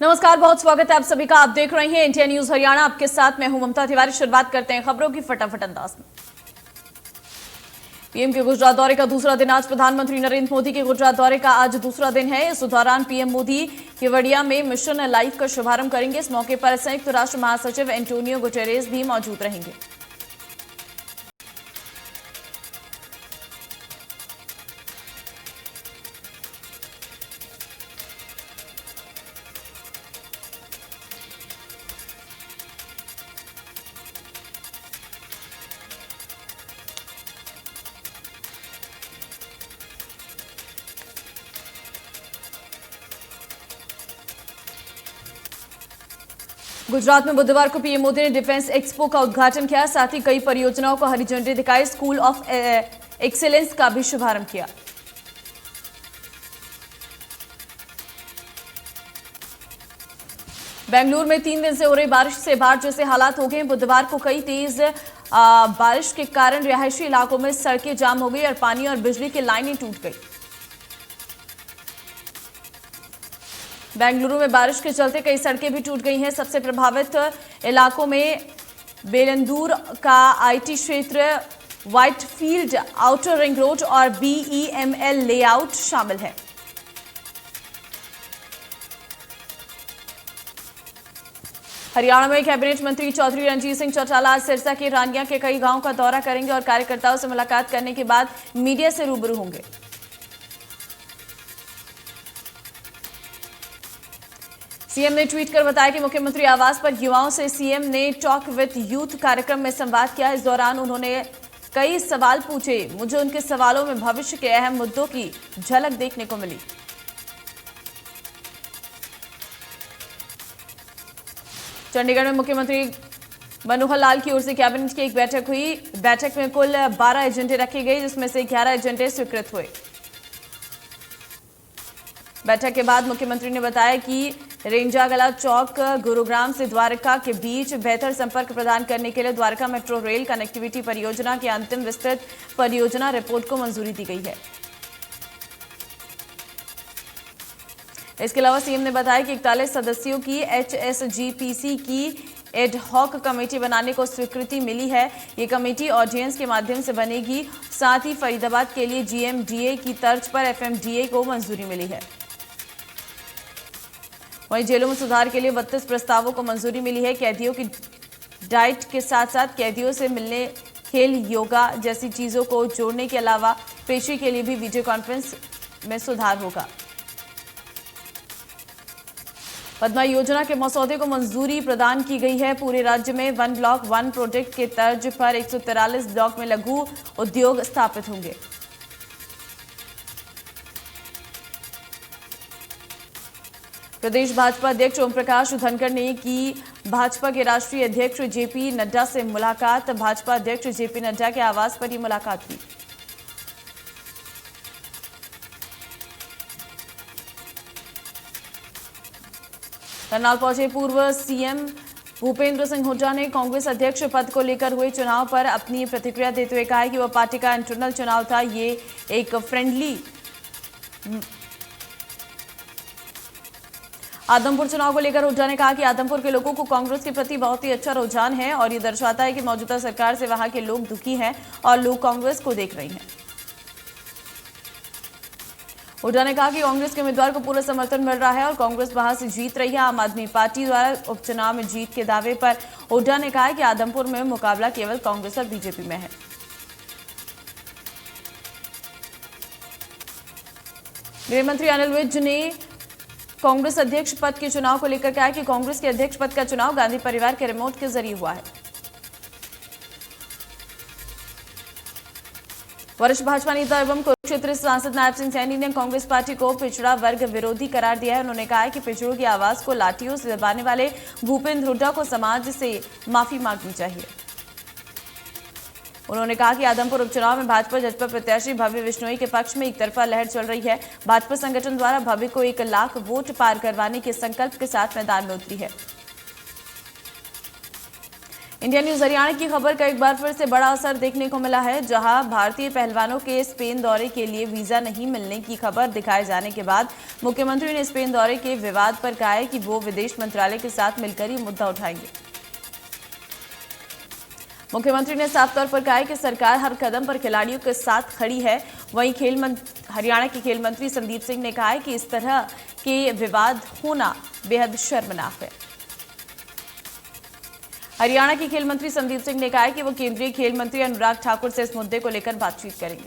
नमस्कार, बहुत स्वागत है आप सभी का। आप देख रहे हैं इंडिया न्यूज हरियाणा। आपके साथ मैं हूं ममता तिवारी। शुरुआत करते हैं खबरों की फटाफट अंदाज में। पीएम के गुजरात दौरे का दूसरा दिन आज। प्रधानमंत्री नरेंद्र मोदी के गुजरात दौरे का आज दूसरा दिन है। इस दौरान पीएम मोदी केवड़िया में मिशन लाइफ का शुभारंभ करेंगे। इस मौके पर संयुक्त राष्ट्र महासचिव एंटोनियो गुटेरेस भी मौजूद रहेंगे। गुजरात में बुधवार को पीएम मोदी ने डिफेंस एक्सपो का उद्घाटन किया। साथ ही कई परियोजनाओं को हरी झंडी दिखाई। स्कूल ऑफ एक्सीलेंस का भी शुभारंभ किया। बेंगलुरु में 3 दिन से हो रही बारिश से बाढ़ जैसे हालात हो गए। बुधवार को कई तेज बारिश के कारण रिहायशी इलाकों में सड़कें जाम हो गई और पानी और बिजली की लाइनें टूट गई। बेंगलुरु में बारिश के चलते कई सड़कें भी टूट गई हैं। सबसे प्रभावित इलाकों में बेलंदूर का आईटी क्षेत्र, व्हाइटफील्ड आउटर रिंग रोड और बीईएमएल लेआउट शामिल है। हरियाणा में कैबिनेट मंत्री चौधरी रणजीत सिंह चौटाला आज सिरसा के रानिया के कई गांवों का दौरा करेंगे और कार्यकर्ताओं से मुलाकात करने के बाद मीडिया से रूबरू होंगे। सीएम ने ट्वीट कर बताया कि मुख्यमंत्री आवास पर युवाओं से सीएम ने टॉक विद यूथ कार्यक्रम में संवाद किया। इस दौरान उन्होंने कई सवाल पूछे। मुझे उनके सवालों में भविष्य के अहम मुद्दों की झलक देखने को मिली। चंडीगढ़ में मुख्यमंत्री मनोहर लाल की ओर से कैबिनेट की एक बैठक हुई। बैठक में कुल 12 एजेंडे रखे गए, जिसमें से 11 एजेंडे स्वीकृत हुए। बैठक के बाद मुख्यमंत्री ने बताया कि रेंजागला चौक गुरुग्राम से द्वारका के बीच बेहतर संपर्क प्रदान करने के लिए द्वारका मेट्रो रेल कनेक्टिविटी परियोजना की अंतिम विस्तृत परियोजना रिपोर्ट को मंजूरी दी गई है। इसके अलावा सीएम ने बताया कि 41 सदस्यों की एचएसजीपीसी की एड हॉक कमेटी बनाने को स्वीकृति मिली है। ये कमेटी ऑडियंस के माध्यम से बनेगी। साथ ही फरीदाबाद के लिए जीएमडीए की तर्ज पर एफएमडीए को मंजूरी मिली है। वहीं जेलों में सुधार के लिए 32 प्रस्तावों को मंजूरी मिली है। कैदियों की डाइट के साथ साथ कैदियों से मिलने, खेल, योगा जैसी चीजों को जोड़ने के अलावा पेशी के लिए भी वीडियो कॉन्फ्रेंस में सुधार होगा। पद्मा योजना के मसौदे को मंजूरी प्रदान की गई है। पूरे राज्य में 1 ब्लॉक 1 प्रोजेक्ट के तर्ज पर 143 ब्लॉक में लघु उद्योग स्थापित होंगे। प्रदेश भाजपा अध्यक्ष ओम प्रकाश धनखड़ ने की भाजपा के राष्ट्रीय अध्यक्ष जेपी नड्डा से मुलाकात। भाजपा अध्यक्ष जेपी नड्डा के आवास पर ही मुलाकात हुई। करनाल पहुंचे पूर्व सीएम भूपेंद्र सिंह हुड्डा ने कांग्रेस अध्यक्ष पद को लेकर हुए चुनाव पर अपनी प्रतिक्रिया देते हुए कहा कि वह पार्टी का इंटरनल चुनाव था। ये एक फ्रेंडली आदमपुर चुनाव को लेकर हुड्डा ने कहा कि आदमपुर के लोगों को कांग्रेस के प्रति बहुत ही अच्छा रुझान है और ये दर्शाता है कि मौजूदा सरकार से वहां के लोग दुखी हैं और लोग कांग्रेस को देख रहे हैं। हुड्डा ने कहा कि कांग्रेस के उम्मीदवार को पूरा समर्थन मिल रहा है और कांग्रेस वहां से जीत रही है। आम आदमी पार्टी द्वारा उपचुनाव में जीत के दावे पर हुड्डा ने कहा कि आदमपुर में मुकाबला केवल कांग्रेस और बीजेपी में है। गृह मंत्री अनिल विज ने कांग्रेस अध्यक्ष पद के चुनाव को लेकर कहा कि कांग्रेस के अध्यक्ष पद का चुनाव गांधी परिवार के रिमोट के जरिए हुआ है। वरिष्ठ भाजपा नेता एवं कुरुक्षेत्र सांसद नायब सिंह सैनी ने कांग्रेस पार्टी को पिछड़ा वर्ग विरोधी करार दिया है। उन्होंने कहा है कि पिछड़ों की आवाज को लाठियों से दबाने वाले भूपेंद्र हुड्डा को समाज से माफी मांगनी चाहिए। उन्होंने कहा कि आदमपुर उपचुनाव में भाजपा जजपा प्रत्याशी भव्य बिश्नोई के पक्ष में एक तरफा लहर चल रही है। भाजपा संगठन द्वारा भव्य को 1 लाख वोट पार करवाने के संकल्प के साथ मैदान में उतरी है। इंडिया न्यूज हरियाणा की खबर का एक बार फिर से बड़ा असर देखने को मिला है, जहां भारतीय पहलवानों के स्पेन दौरे के लिए वीजा नहीं मिलने की खबर दिखाए जाने के बाद मुख्यमंत्री ने स्पेन दौरे के विवाद पर कहा है कि वो विदेश मंत्रालय के साथ मिलकर ये मुद्दा उठाएंगे। मुख्यमंत्री ने साफ तौर पर कहा है कि सरकार हर कदम पर खिलाड़ियों के साथ खड़ी है। वहीं हरियाणा के खेल मंत्री संदीप सिंह ने कहा है कि इस तरह के विवाद होना बेहद शर्मनाक है। हरियाणा के खेल मंत्री संदीप सिंह ने कहा है कि वो केंद्रीय खेल मंत्री अनुराग ठाकुर से इस मुद्दे को लेकर बातचीत करेंगे।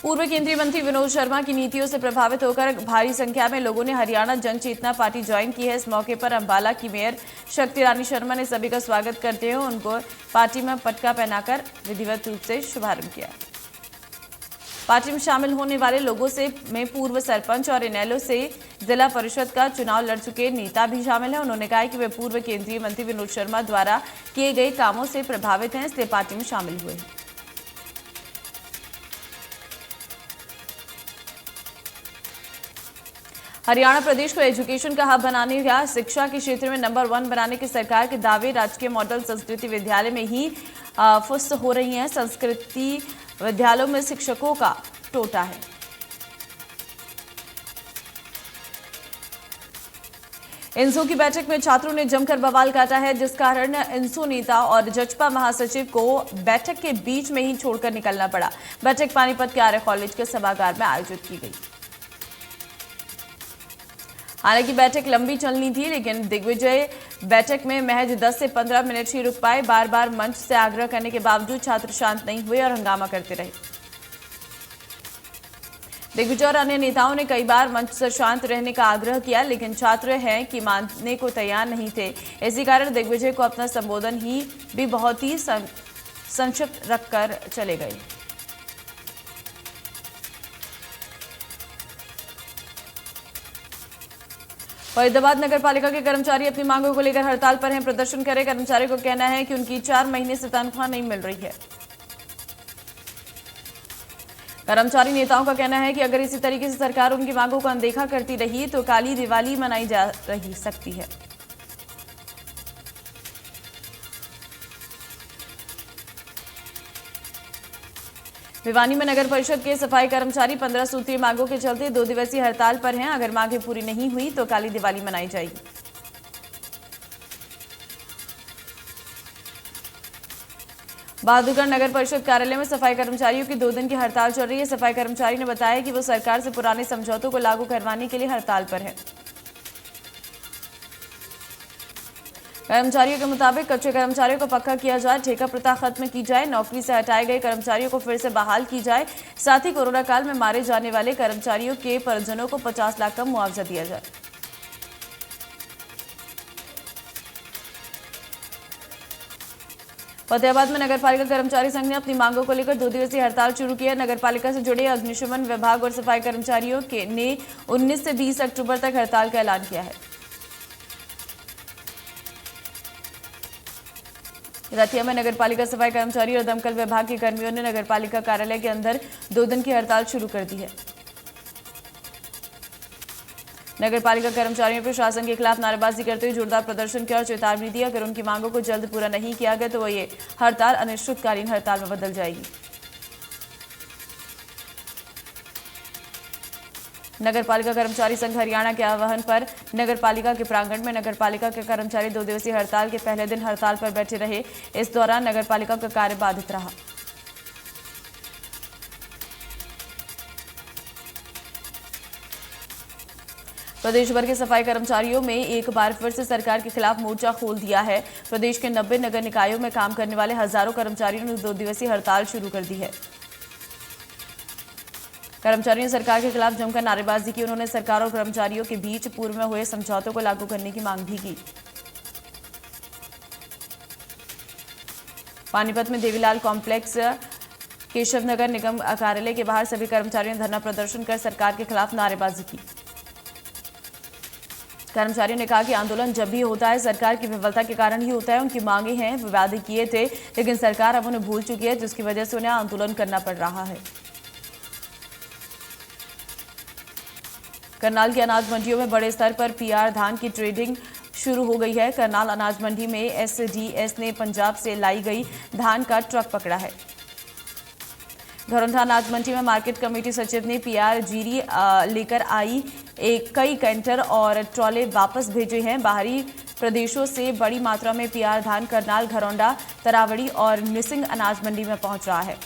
पूर्व केंद्रीय मंत्री विनोद शर्मा की नीतियों से प्रभावित होकर भारी संख्या में लोगों ने हरियाणा जन चेतना पार्टी ज्वाइन की है। इस मौके पर अंबाला की मेयर शक्ति रानी शर्मा ने सभी का स्वागत करते हुए उनको पार्टी में पटका पहनाकर विधिवत रूप से शुभारंभ किया। पार्टी में शामिल होने वाले लोगों में पूर्व सरपंच और इनेलो से जिला परिषद का चुनाव लड़ चुके नेता भी शामिल हैं। उन्होंने कहा कि वे पूर्व केंद्रीय मंत्री विनोद शर्मा द्वारा किए गए कामों से प्रभावित हैं, इसलिए पार्टी में शामिल हुए हैं। हरियाणा प्रदेश को एजुकेशन का हब बनाने या शिक्षा के क्षेत्र में नंबर 1 बनाने के सरकार के दावे राजकीय मॉडल संस्कृति विद्यालय में ही फुस्त हो रही हैं। संस्कृति विद्यालयों में शिक्षकों का टोटा है। इंसो की बैठक में छात्रों ने जमकर बवाल काटा है, जिस कारण इंसो नेता और जजपा महासचिव को बैठक के बीच में ही छोड़कर निकलना पड़ा। बैठक पानीपत के आर्य कॉलेज के सभागार में आयोजित की गई। हालांकि बैठक लंबी चलनी थी, लेकिन दिग्विजय बैठक में महज 10 से 15 मिनट ही रुक पाए। बार बार मंच से आग्रह करने के बावजूद छात्र शांत नहीं हुए और हंगामा करते रहे। दिग्विजय और अन्य नेताओं ने कई बार मंच से शांत रहने का आग्रह किया, लेकिन छात्र हैं कि मानने को तैयार नहीं थे। इसी कारण दिग्विजय को अपना संबोधन भी बहुत ही संक्षिप्त रखकर चले गए। फरीदाबाद नगर पालिका के कर्मचारी अपनी मांगों को लेकर हड़ताल पर हैं। प्रदर्शन करे कर्मचारियों को कहना है कि उनकी 4 महीने से तनख्वाह नहीं मिल रही है। कर्मचारी नेताओं का कहना है कि अगर इसी तरीके से सरकार उनकी मांगों को अनदेखा करती रही तो काली दिवाली मनाई जा रही सकती है। भिवानी में नगर परिषद के सफाई कर्मचारी 15 सूत्रीय मांगों के चलते 2 दिवसीय हड़ताल पर हैं। अगर मांगें पूरी नहीं हुई तो काली दिवाली मनाई जाएगी। बहादुरगढ़ नगर परिषद कार्यालय में सफाई कर्मचारियों की 2 दिन की हड़ताल चल रही है। सफाई कर्मचारी ने बताया कि वो सरकार से पुराने समझौतों को लागू करवाने के लिए हड़ताल पर है। कर्मचारियों के मुताबिक कच्चे कर्मचारियों को पक्का किया जाए, ठेका प्रथा खत्म की जाए, नौकरी से हटाए गए कर्मचारियों को फिर से बहाल की जाए, साथ ही कोरोना काल में मारे जाने वाले कर्मचारियों के परिजनों को 50 लाख का मुआवजा दिया जाए। फतेहाबाद में नगरपालिका कर्मचारी संघ ने अपनी मांगों को लेकर 2 दिवसीय हड़ताल शुरू की है। नगरपालिका से जुड़े अग्निशमन विभाग और सफाई कर्मचारियों ने 19 से 20 अक्टूबर तक हड़ताल का ऐलान किया है। रतिया में नगरपालिका सफाई कर्मचारी और दमकल विभाग के कर्मियों ने नगरपालिका कार्यालय के अंदर 2 दिन की हड़ताल शुरू कर दी है। नगरपालिका कर्मचारियों ने प्रशासन के खिलाफ नारेबाजी करते हुए जोरदार प्रदर्शन किया और चेतावनी दी, अगर उनकी मांगों को जल्द पूरा नहीं किया गया तो वो ये हड़ताल अनिश्चितकालीन हड़ताल में बदल जाएगी। नगरपालिका कर्मचारी संघ हरियाणा के आह्वान पर नगरपालिका के प्रांगण में नगरपालिका के कर्मचारी 2 दिवसीय हड़ताल के पहले दिन हड़ताल पर बैठे रहे। इस दौरान नगरपालिका का कार्य बाधित रहा। प्रदेश भर के सफाई कर्मचारियों में एक बार फिर से सरकार के खिलाफ मोर्चा खोल दिया है। प्रदेश के 90 नगर निकायों में काम करने वाले हजारों कर्मचारियों ने 2 दिवसीय हड़ताल शुरू कर दी है। कर्मचारियों ने सरकार के खिलाफ जमकर नारेबाजी की। उन्होंने सरकार और कर्मचारियों के बीच पूर्व में हुए समझौतों को लागू करने की मांग भी की। पानीपत में देवीलाल कॉम्प्लेक्स केशव नगर निगम कार्यालय के बाहर सभी कर्मचारियों ने धरना प्रदर्शन कर सरकार के खिलाफ नारेबाजी की। कर्मचारियों ने कहा कि आंदोलन जब भी होता है सरकार की विफलता के कारण ही होता है। उनकी मांगे हैं, वे वादे किए थे, लेकिन सरकार अब उन्हें भूल चुकी है, जिसकी वजह से उन्हें आंदोलन करना पड़ रहा है। करनाल की अनाज मंडियों में बड़े स्तर पर पीआर धान की ट्रेडिंग शुरू हो गई है। करनाल अनाज मंडी में एसडीएस ने पंजाब से लाई गई धान का ट्रक पकड़ा है। घरौंडा अनाज मंडी में मार्केट कमेटी सचिव ने पीआर जीरी लेकर आई कई कैंटर और ट्रॉले वापस भेजे हैं। बाहरी प्रदेशों से बड़ी मात्रा में पीआर धान करनाल, घरौंडा, तरावड़ी और निसिंग अनाज मंडी में पहुंच रहा है।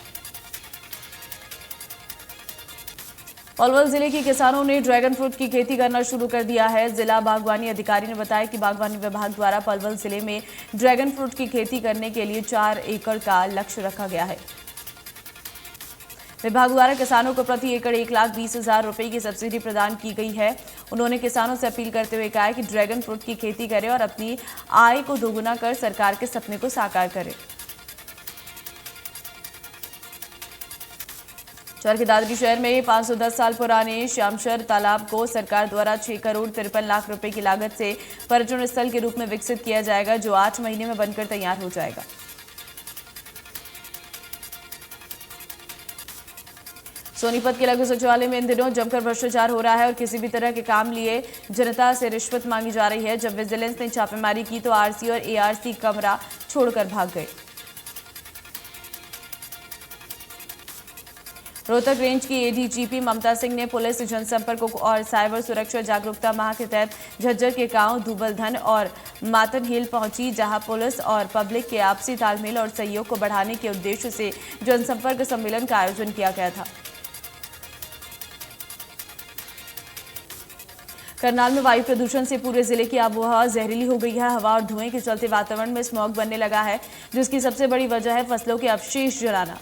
पलवल जिले के किसानों ने ड्रैगन फ्रूट की खेती करना शुरू कर दिया है। जिला बागवानी अधिकारी ने बताया कि बागवानी विभाग द्वारा पलवल जिले में ड्रैगन फ्रूट की खेती करने के लिए 4 एकड़ का लक्ष्य रखा गया है। विभाग द्वारा किसानों को प्रति एकड़ 1,20,000 रुपए की सब्सिडी प्रदान की गई है। उन्होंने किसानों से अपील करते हुए कहा कि ड्रैगन फ्रूट की खेती करें और अपनी आय को दोगुना कर सरकार के सपने को साकार करें। चौर के दादरी शहर में 510 साल पुराने श्यामशर तालाब को सरकार द्वारा 6 करोड़ 53 लाख रुपए की लागत से पर्यटन स्थल के रूप में विकसित किया जाएगा, जो 8 महीने में बनकर तैयार हो जाएगा। सोनीपत के लघु सचिवालय में इन दिनों जमकर भ्रष्टाचार हो रहा है और किसी भी तरह के काम लिए जनता से रिश्वत मांगी जा रही है। जब विजिलेंस ने छापेमारी की तो आरसी और एआरसी कमरा छोड़कर भाग गए। रोहतक रेंज की एडीजीपी ममता सिंह ने पुलिस जनसंपर्क और साइबर सुरक्षा जागरूकता माह के तहत झज्जर के गांव दूबलधन और मातन हिल पहुंची, जहां पुलिस और पब्लिक के आपसी तालमेल और सहयोग को बढ़ाने के उद्देश्य से जनसंपर्क सम्मेलन का आयोजन किया गया था। करनाल में वायु प्रदूषण से पूरे जिले की आबोहवा जहरीली हो गई है। हवा और धुएं के चलते वातावरण में स्मॉग बनने लगा है, जिसकी सबसे बड़ी वजह है फसलों के अवशेष जलाना।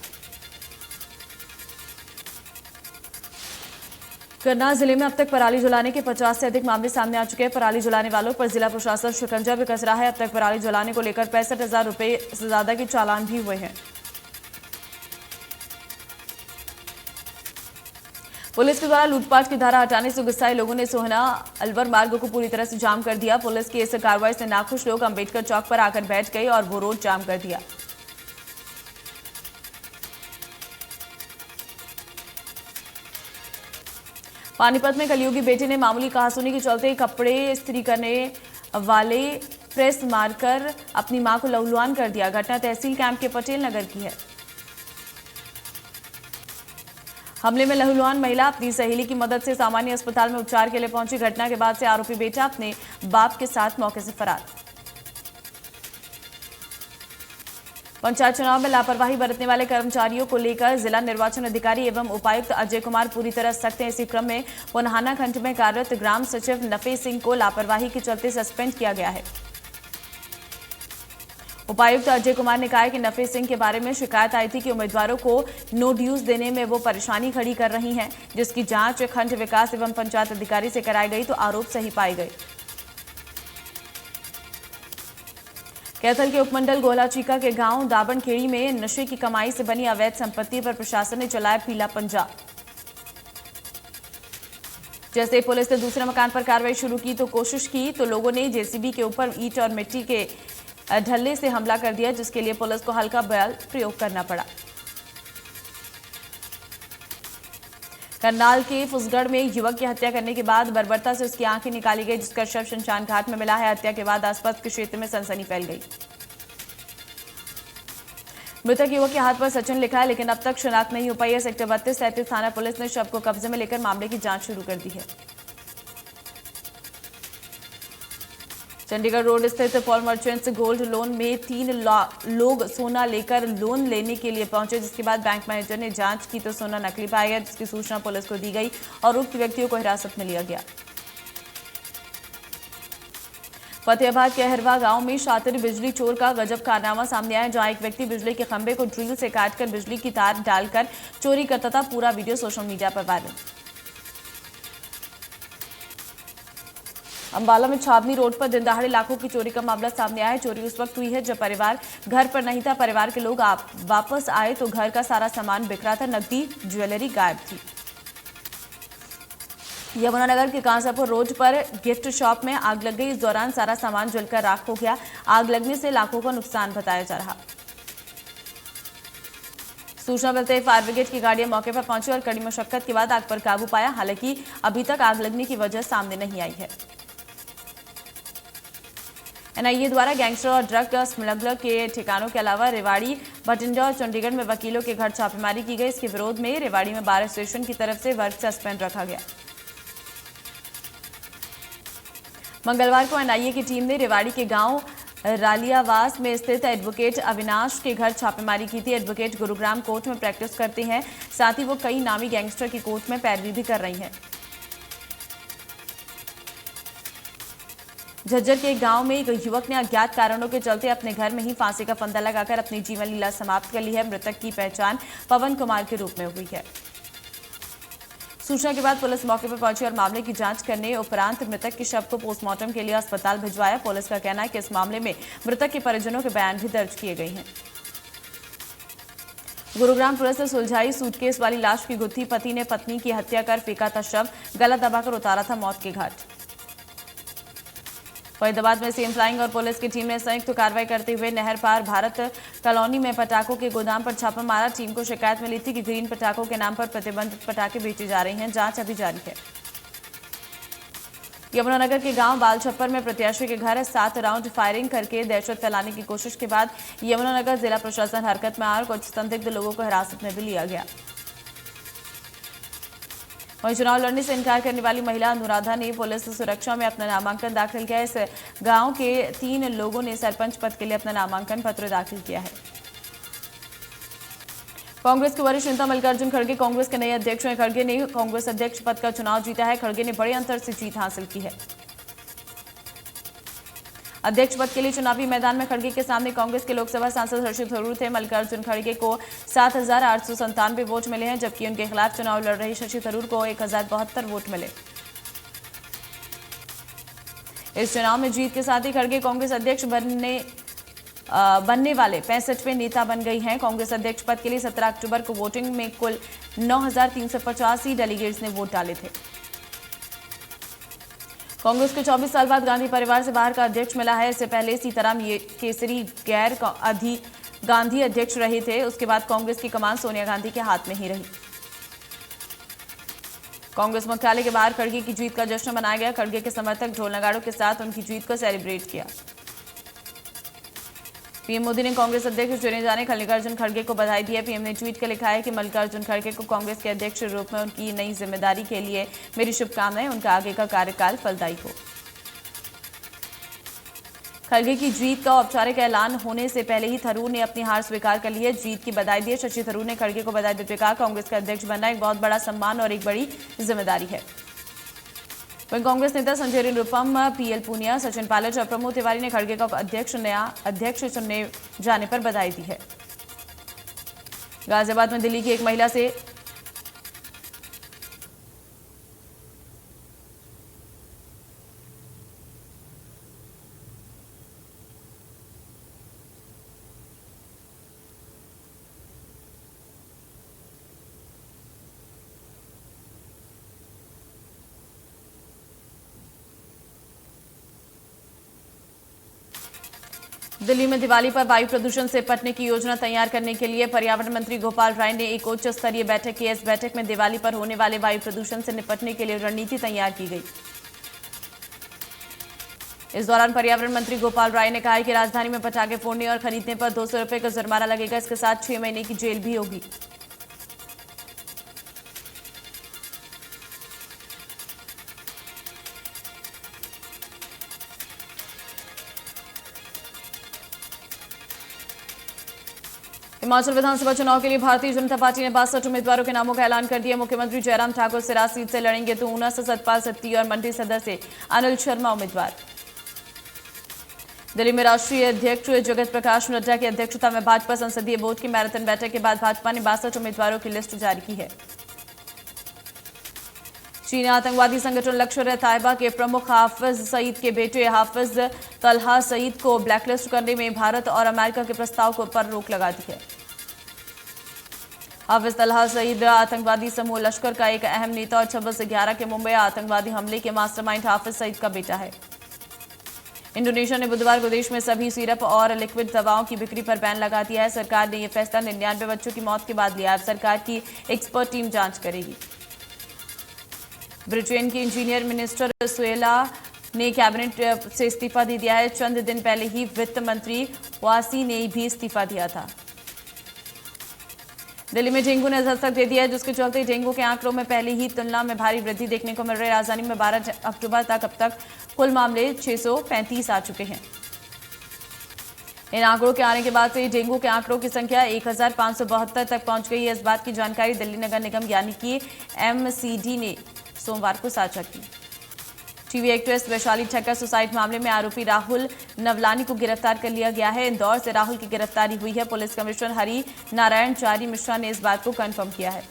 करनाल जिले में अब तक पराली जलाने के 50 से अधिक मामले सामने आ चुके हैं। पराली जलाने वालों पर जिला प्रशासन शिकंजा भी कस रहा है। अब तक पराली जलाने को लेकर 65,000 रुपए से ज्यादा के चालान भी हुए हैं। पुलिस के द्वारा लूटपाट की धारा हटाने से गुस्साए लोगों ने सोहना अलवर मार्ग को पूरी तरह से जाम कर दिया। पुलिस की इस कार्रवाई से नाखुश लोग अंबेडकर चौक पर आकर बैठ गए और वो रोड जाम कर दिया। पानीपत में कलयुगी बेटे ने मामूली कहासुनी के चलते कपड़े इस्त्री करने वाले प्रेस मारकर अपनी मां को लहूलुहान कर दिया। घटना तहसील कैंप के पटेल नगर की है। हमले में लहूलुहान महिला अपनी सहेली की मदद से सामान्य अस्पताल में उपचार के लिए पहुंची। घटना के बाद से आरोपी बेटा अपने बाप के साथ मौके से फरार। पंचायत चुनाव में लापरवाही बरतने वाले कर्मचारियों को लेकर जिला निर्वाचन अधिकारी एवं उपायुक्त अजय कुमार पूरी तरह सख्त हैं। इसी क्रम में पुनहाना खंड में कार्यरत ग्राम सचिव नफे सिंह को लापरवाही के चलते सस्पेंड किया गया है। उपायुक्त अजय कुमार ने कहा है कि नफे सिंह के बारे में शिकायत आई थी कि उम्मीदवारों को नो ड्यूज देने में वो परेशानी खड़ी कर रही हैं, जिसकी जांच खंड विकास एवं पंचायत अधिकारी से कराई गई तो आरोप सही पाए गए। कैथल के उपमंडल गोलाचीका के गांव दाबनखेड़ी में नशे की कमाई से बनी अवैध संपत्ति पर प्रशासन ने चलाया पीला पंजा। जैसे पुलिस ने दूसरे मकान पर कार्रवाई शुरू की तो कोशिश की तो लोगों ने जेसीबी के ऊपर ईंट और मिट्टी के ढल्ले से हमला कर दिया, जिसके लिए पुलिस को हल्का बल प्रयोग करना पड़ा। करनाल के फुसगढ़ में युवक की हत्या करने के बाद बर्बरता से उसकी आंखें निकाली गई, जिसका शव शमशान घाट में मिला है। हत्या के बाद आसपास के क्षेत्र में सनसनी फैल गई। मृतक युवक के हाथ पर सचिन लिखा है, लेकिन अब तक शिनाख्त नहीं हो पाई है। सेक्टर 32-33 थाना पुलिस ने शव को कब्जे में लेकर मामले की जांच शुरू कर दी है। चंडीगढ़ रोड स्थित पॉल मर्चेंट्स गोल्ड लोन में 3 लोग सोना लेकर लोन लेने के लिए पहुंचे, जिसके बाद बैंक मैनेजर ने जांच की तो सोना नकली पाया गया, जिसकी सूचना पुलिस को दी गई और उक्त व्यक्तियों को हिरासत में लिया गया। फतेहाबाद के अहरवा गांव में शातिर बिजली चोर का गजब कारनामा सामने आया, जहां एक व्यक्ति बिजली के खंभे को ड्रिल से काटकर बिजली की तार डालकर चोरी करता था। पूरा वीडियो सोशल मीडिया पर वायरल। अंबाला में छावनी रोड पर दिन दहाड़े लाखों की चोरी का मामला सामने आया है। चोरी उस वक्त हुई है जब परिवार घर पर नहीं था। परिवार के लोग वापस आए तो घर का सारा सामान बिखरा था, नकदी ज्वेलरी गायब थी। यमुनानगर के कांसापुर रोड पर गिफ्ट शॉप में आग लग गई। इस दौरान सारा सामान जलकर राख हो गया। आग लगने से लाखों का नुकसान बताया जा रहा। सूचना मिलते ही फायर ब्रिगेड की गाड़ियां मौके पर पहुंची और कड़ी मशक्कत के बाद आग पर काबू पाया। हालांकि अभी तक आग लगने की वजह सामने नहीं आई है। एनआईए द्वारा गैंगस्टर और ड्रग स्मगलर के ठिकानों के अलावा रेवाड़ी, भटिंडा और चंडीगढ़ में वकीलों के घर छापेमारी की गई। इसके विरोध में रेवाड़ी में बार एसोसिएशन की तरफ से वर्क सस्पेंड रखा गया। मंगलवार को एनआईए की टीम ने रेवाड़ी के गांव रालियावास में स्थित एडवोकेट अविनाश के घर छापेमारी की थी। एडवोकेट गुरुग्राम कोर्ट में प्रैक्टिस करते हैं, साथ ही वो कई नामी गैंगस्टर की कोर्ट में पैरवी भी कर रही हैं। झज्जर के एक गांव में एक युवक ने अज्ञात कारणों के चलते अपने घर में ही फांसी का फंदा लगाकर अपनी जीवन लीला समाप्त कर ली है। मृतक की पहचान पवन कुमार के रूप में हुई है। सूचना के बाद पुलिस मौके पर पहुंची और मामले की जांच करने उपरांत मृतक के शव को पोस्टमार्टम के लिए अस्पताल भिजवाया। पुलिस का कहना है कि इस मामले में मृतक के परिजनों के बयान भी दर्ज किए गए हैं। गुरुग्राम पुलिस ने सुलझाई सूटकेस वाली लाश की गुत्थी। पति ने पत्नी की हत्या कर फेंका था शव, गला दबाकर उतारा था मौत के घाट। फरीदाबाद में सीएम फ्लाइंग और पुलिस की टीम ने संयुक्त कार्रवाई करते हुए नहर पार भारत कॉलोनी में पटाखों के गोदाम पर छापा मारा। टीम को शिकायत मिली थी कि ग्रीन पटाखों के नाम पर प्रतिबंधित पटाखे बेचे जा रहे हैं। जांच अभी जारी है। यमुनानगर के गांव बालछप्पर में प्रत्याशी के घर 7 राउंड फायरिंग करके दहशत फैलाने की कोशिश के बाद यमुनानगर जिला प्रशासन हरकत में आया और कुछ संदिग्ध लोगों को हिरासत में भी लिया गया। वहीं चुनाव लड़ने से इनकार करने वाली महिला अनुराधा ने पुलिस सुरक्षा में अपना नामांकन दाखिल किया। इस गांव के 3 लोगों ने सरपंच पद के लिए अपना नामांकन पत्र दाखिल किया है। कांग्रेस के वरिष्ठ नेता मल्लिकार्जुन खड़गे कांग्रेस के नए अध्यक्ष हैं। खड़गे ने कांग्रेस अध्यक्ष पद का चुनाव जीता है। खड़गे ने बड़े अंतर से जीत हासिल की है। अध्यक्ष पद के लिए चुनावी मैदान में खड़गे के सामने कांग्रेस के लोकसभा सांसद शशि थरूर थे। मल्लिकार्जुन खड़गे को 7,897 वोट मिले हैं, जबकि उनके खिलाफ चुनाव लड़ रहे शशि थरूर को 1,072 वोट मिले। इस चुनाव में जीत के साथ ही खड़गे कांग्रेस अध्यक्ष बनने वाले 65वें नेता बन गई हैं। कांग्रेस अध्यक्ष पद के लिए 17 अक्टूबर को वोटिंग में कुल 9,385 डेलीगेट्स ने वोट डाले थे। कांग्रेस को 24 साल बाद गांधी परिवार से बाहर का अध्यक्ष मिला है। इससे पहले सीताराम केसरी गैर गांधी अध्यक्ष रहे थे। उसके बाद कांग्रेस की कमान सोनिया गांधी के हाथ में ही रही। कांग्रेस मुख्यालय के बाहर खड़गे की जीत का जश्न मनाया गया। खड़गे के समर्थक ढोल नगाड़ों के साथ उनकी जीत को सेलिब्रेट किया। पीएम मोदी ने कांग्रेस अध्यक्ष चुने जाने मल्लिकार्जुन खड़गे को बधाई दी है। पीएम ने ट्वीट कर लिखा है कि मल्लिकार्जुन खड़गे को कांग्रेस के अध्यक्ष के रूप में उनकी नई जिम्मेदारी के लिए मेरी शुभकामनाएं। उनका आगे का कार्यकाल फलदायी हो। खड़गे की जीत का औपचारिक ऐलान होने से पहले ही थरूर ने अपनी हार स्वीकार कर ली है। जीत की बधाई दी है। शशि थरूर ने खड़गे को बधाई देते हुए कहा, कांग्रेस का अध्यक्ष बनना एक बहुत बड़ा सम्मान और एक बड़ी जिम्मेदारी है। वहीं कांग्रेस नेता संजय निरुपम, पीएल पूनिया, सचिन पायलट और प्रमोद तिवारी ने खड़गे का नया अध्यक्ष चुनने जाने पर बधाई दी है। गाजियाबाद में दिल्ली की एक महिला से दिल्ली में दिवाली पर वायु प्रदूषण से निपटने की योजना तैयार करने के लिए पर्यावरण मंत्री गोपाल राय ने एक उच्च स्तरीय बैठक की। इस बैठक में दिवाली पर होने वाले वायु प्रदूषण से निपटने के लिए रणनीति तैयार की गई। इस दौरान पर्यावरण मंत्री गोपाल राय ने कहा कि राजधानी में पटाखे फोड़ने और खरीदने पर 200 रुपए का जुर्माना लगेगा। इसके साथ 6 महीने की जेल भी होगी। हिमाचल विधानसभा चुनाव के लिए भारतीय जनता पार्टी ने 62 उम्मीदवारों के नामों का ऐलान कर दिया। मुख्यमंत्री जयराम ठाकुर सिराज सीट से लड़ेंगे तो ऊना से सतपाल सत्ती और मंडी सदर से अनिल शर्मा उम्मीदवार। दिल्ली में राष्ट्रीय अध्यक्ष जगत प्रकाश नड्डा की अध्यक्षता में भाजपा संसदीय बोर्ड की मैराथन बैठक के बाद भाजपा ने 62 उम्मीदवारों की लिस्ट जारी की है। चीनी आतंकवादी संगठन लश्कर-ए-तैयबा के प्रमुख हाफिज सईद के बेटे हाफिज तलहा सईद को ब्लैकलिस्ट करने में भारत और अमेरिका के प्रस्ताव पर रोक लगा दी है। हाफिज तलहा सईद आतंकवादी समूह लश्कर का एक अहम नेता और 26/11 के मुंबई आतंकवादी हमले के मास्टरमाइंड हाफिज सईद का बेटा है। इंडोनेशिया ने बुधवार को देश में सभी सिरप और लिक्विड दवाओं की बिक्री पर बैन लगा दिया है। सरकार ने यह फैसला 99 बच्चों की मौत के बाद लिया। अब सरकार की एक्सपर्ट टीम जांच करेगी। ब्रिटेन की इंजीनियर मिनिस्टर सुएला ने कैबिनेट से इस्तीफा दे दिया है। चंद दिन पहले ही वित्त मंत्री वासी ने भी इस्तीफा दिया था। दिल्ली में डेंगू ने दस्तक दे दिया है, जिसके चलते डेंगू के आंकड़ों में पहले ही तुलना में भारी वृद्धि देखने को मिल रही है। राजधानी में 12 अक्टूबर तक अब तक कुल मामले 635 आ चुके हैं। इन आंकड़ों के आने के बाद से डेंगू के आंकड़ों की संख्या 1572 तक पहुंच गई है। इस बात की जानकारी दिल्ली नगर निगम यानी कि एमसीडी ने सोमवार को साझा की। TV actress Vaishali Thakkar suicide मामले में आरोपी राहुल नवलानी को गिरफ्तार कर लिया गया है। इंदौर से राहुल की गिरफ्तारी हुई है। पुलिस कमिश्नर हरि नारायण चारी मिश्रा ने इस बात को कंफर्म किया है।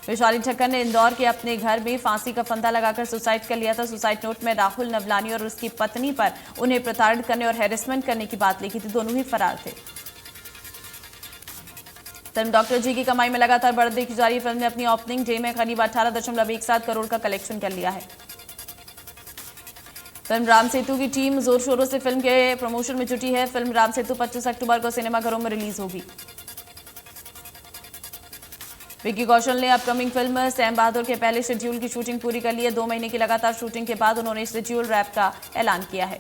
वैशाली ठक्कर ने इंदौर के अपने घर में फांसी का फंदा लगाकर सुसाइड कर लिया था। सुसाइड नोट में राहुल नवलानी और उसकी पत्नी पर उन्हें प्रताड़ित करने और हैरेसमेंट करने की बात लिखी थी। दोनों ही फरार थे। फिल्म डॉक्टर जी की कमाई में लगातार बढ़त देखी जा रही है। फिल्म ने अपनी ओपनिंग डे में करीब 18.17 करोड़ का कलेक्शन कर लिया है। फिल्म राम सेतु की टीम जोर शोरों से फिल्म के प्रमोशन में जुटी है। फिल्म राम सेतु 25 अक्टूबर को सिनेमाघरों में रिलीज होगी। विक्की कौशल ने अपकमिंग फिल्म सैम बहादुर के पहले शेड्यूल की शूटिंग पूरी कर ली है। 2 महीने की लगातार शूटिंग के बाद उन्होंने शेड्यूल रैप का ऐलान किया है।